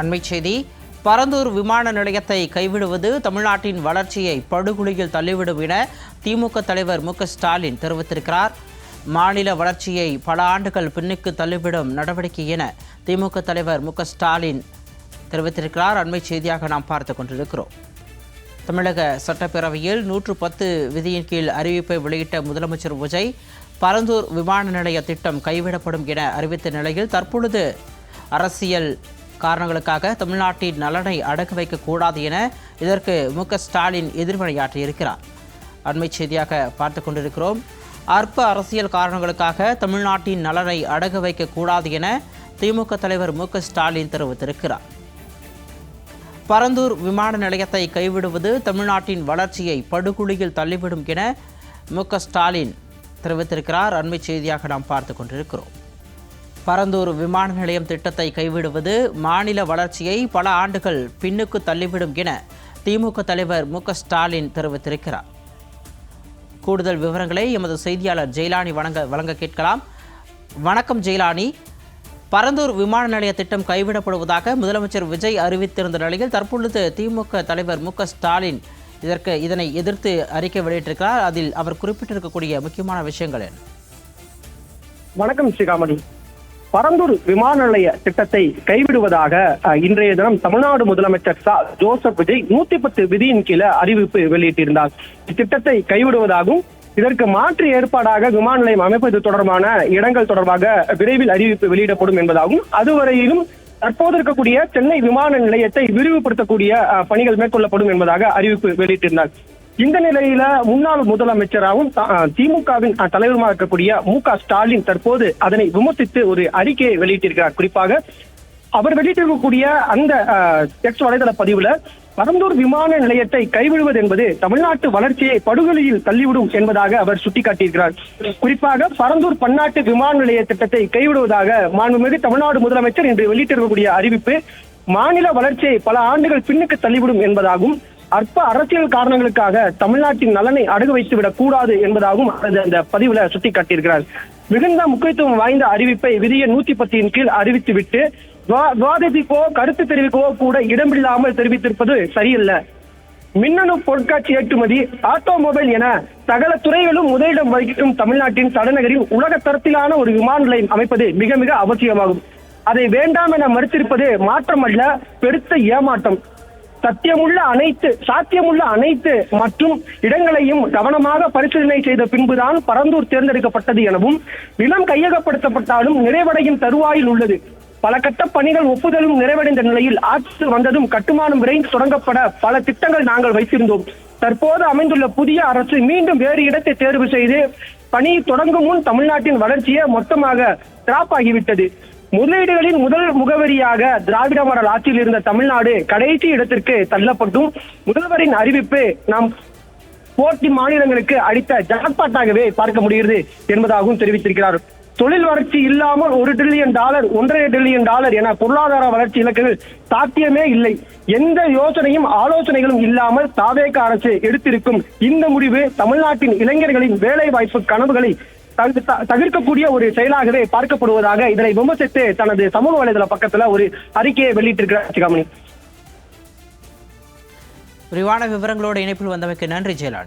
அண்மை செய்தி. பரந்தூர் விமான நிலையத்தை கைவிடுவது தமிழ்நாட்டின் வளர்ச்சியை படுகொலியில் தள்ளிவிடும் என திமுக தலைவர் மு.க.ஸ்டாலின் தெரிவித்திருக்கிறார். மாநில வளர்ச்சியை பல ஆண்டுகள் பின்னுக்கு தள்ளிவிடும் நடவடிக்கை என திமுக தலைவர் மு.க.ஸ்டாலின் தெரிவித்திருக்கிறார். அண்மை செய்தியாக நாம் பார்த்து கொண்டிருக்கிறோம். தமிழக சட்டப்பேரவையில் 110 விதியின் கீழ் அறிவிப்பை வெளியிட்ட முதலமைச்சர் விஜய் பரந்தூர் விமான நிலைய திட்டம் கைவிடப்படும் என அறிவித்த நிலையில் தற்பொழுது அரசியல் காரணங்களுக்காக தமிழ்நாட்டின் நலனை அடகு வைக்கக்கூடாது என இதற்கு மு.க.ஸ்டாலின் எதிர்வினையாற்றியிருக்கிறார். அண்மை செய்தியாக பார்த்து கொண்டிருக்கிறோம். அற்ப அரசியல் காரணங்களுக்காக தமிழ்நாட்டின் நலனை அடகு வைக்கக்கூடாது என திமுக தலைவர் மு.க.ஸ்டாலின் தெரிவித்திருக்கிறார். பரந்தூர் விமான நிலையத்தை கைவிடுவது தமிழ்நாட்டின் வளர்ச்சியை படுகொலியில் தள்ளிவிடும் என மு.க.ஸ்டாலின் தெரிவித்திருக்கிறார். அண்மை செய்தியாக நாம் பார்த்து கொண்டிருக்கிறோம். பரந்தூர் விமான நிலையம் திட்டத்தை கைவிடுவது மாநில வளர்ச்சியை பல ஆண்டுகள் பின்னுக்கு தள்ளிவிடும் என திமுக தலைவர் மு.க.ஸ்டாலின் தெரிவித்திருக்கிறார். கூடுதல் விவரங்களை எமது செய்தியாளர் ஜெயலானி வழங்க கேட்கலாம். வணக்கம் ஜெயலானி. பரந்தூர் விமான நிலைய திட்டம் கைவிடப்படுவதாக முதலமைச்சர் விஜய் அறிவித்திருந்த நிலையில் தற்பொழுது திமுக தலைவர் மு.க.ஸ்டாலின் இதனை எதிர்த்து அறிக்கை வெளியிட்டிருக்கிறார். அதில் அவர் குறிப்பிட்டிருக்கக்கூடிய முக்கியமான விஷயங்கள் என்ன? வணக்கம் ஸ்ரீகாமணி. பரந்தூர் விமான நிலைய திட்டத்தை கைவிடுவதாக இன்றைய தினம் தமிழ்நாடு முதலமைச்சர் ஜோசப் விஜய் 110 விதியின் கீழே அறிவிப்பு வெளியிட்டிருந்தார். இத்திட்டத்தை கைவிடுவதாகவும் இதற்கு மாற்று ஏற்பாடாக விமான நிலையம் அமைப்பது தொடர்பான இடங்கள் தொடர்பாக விரைவில் அறிவிப்பு வெளியிடப்படும் என்பதாகவும் அதுவரையிலும் தற்போது இருக்கக்கூடிய சென்னை விமான நிலையத்தை விரிவுபடுத்தக்கூடிய பணிகள் மேற்கொள்ளப்படும் என்பதாக அறிவிப்பு வெளியிட்டிருந்தார். இந்த நிலையில முன்னாள் முதலமைச்சராகவும் திமுகவின் தலைவருமாக இருக்கக்கூடிய மு.க.ஸ்டாலின் தற்போது அதனை விமர்சித்து ஒரு அறிக்கையை வெளியிட்டிருக்கிறார். குறிப்பாக அவர் வெளியிட்டிருக்கக்கூடிய அந்த எக்ஸ் வலைதள பதிவுல பரந்தூர் விமான நிலையத்தை கைவிடுவது என்பது தமிழ்நாட்டு வளர்ச்சியை படுகொலியில் தள்ளிவிடும் என்பதாக அவர் சுட்டிக்காட்டியிருக்கிறார். குறிப்பாக பரந்தூர் பன்னாட்டு விமான நிலைய திட்டத்தை கைவிடுவதாக மாண்புமிகு தமிழ்நாடு முதலமைச்சர் இன்று வெளியிட்டிருக்கக்கூடிய அறிவிப்பு மாநில வளர்ச்சியை பல ஆண்டுகள் பின்னுக்கு தள்ளிவிடும் என்பதாகவும் அற்ப அரசியல் காரணங்களுக்காக தமிழ்நாட்டின் நலனை அடகு வைத்துவிடக் கூடாது என்பதாகவும் அந்த பதிவுல சுட்டிக்காட்டியிருக்கிறார். மிகுந்த முக்கியத்துவம் வாய்ந்த அறிவிப்பை விதிய 110 கீழ் அறிவித்துவிட்டு விவாதத்திற்கோ கருத்து தெரிவிக்கவோ கூட இடமில்லாமல் தெரிவித்திருப்பது சரியில்லை. மின்னணு பொருட்காட்சி ஏற்றுமதி, ஆட்டோமொபைல் என சகல துறைகளும் முதலிடம் வகிக்கும் தமிழ்நாட்டின் தலைநகரில் உலக தரத்திலான ஒரு விமான நிலையம் அமைப்பது மிக மிக அவசியமாகும். அதை வேண்டாம் என மறுத்திருப்பது மாற்றமல்ல, பெருத்த ஏமாற்றம். சாத்தியமுள்ள அனைத்து மற்றும் இடங்களையும் கவனமாக பரிசீலனை செய்த பின்புதான் பரந்தூர் தேர்ந்தெடுக்கப்பட்டது எனவும் நிலம் கையகப்படுத்தப்பட்டாலும் நிறைவடையும் தருவாயில் உள்ளது. பல கட்ட பணிகள் ஒப்புதலும் நிறைவடைந்த நிலையில் ஆட்சி வந்ததும் கட்டுமானம் விரைந்து தொடங்கப்பட பல திட்டங்கள் நாங்கள் வைத்திருந்தோம். தற்போது அமைந்துள்ள புதிய அரசு மீண்டும் வேறு இடத்தை தேர்வு செய்து பணி தொடங்கும் முன் தமிழ்நாட்டின் வளர்ச்சியை மொத்தமாக டிராப் ஆகிவிட்டது. முதலீடுகளின் முதல் முகவரியாக திராவிட மாடல் ஆட்சியில் இருந்த தமிழ்நாடு கடைசி இடத்திற்கு தள்ளப்பட்டும் முதல்வரின் அறிவிப்பு நாம் போட்டி மாநிலங்களுக்கு அடித்த ஜாக்பாட்டாகவே பார்க்க முடிகிறது என்பதாகவும் தெரிவித்திருக்கிறார். தொழில் வளர்ச்சி இல்லாமல் $1 டிரில்லியன் $1.5 டிரில்லியன் என பொருளாதார வளர்ச்சி இலக்குகள் சாத்தியமே இல்லை. எந்த யோசனையும் ஆலோசனைகளும் இல்லாமல் தாவேக அரசு எடுத்திருக்கும் இந்த முடிவு தமிழ்நாட்டின் இளைஞர்களின் வேலை வாய்ப்பு கனவுகளை தவிர்க்கக்கூடிய ஒரு செயலாகவே பார்க்கப்படுவதாக இதனை விமர்சித்து தனது சமூக வலைதள பக்கத்துல ஒரு அறிக்கையை வெளியிட்டிருக்கிறார். விரிவான விவரங்களோடு இணைப்பில் வந்தமைக்கு நன்றி ஜெயலானி.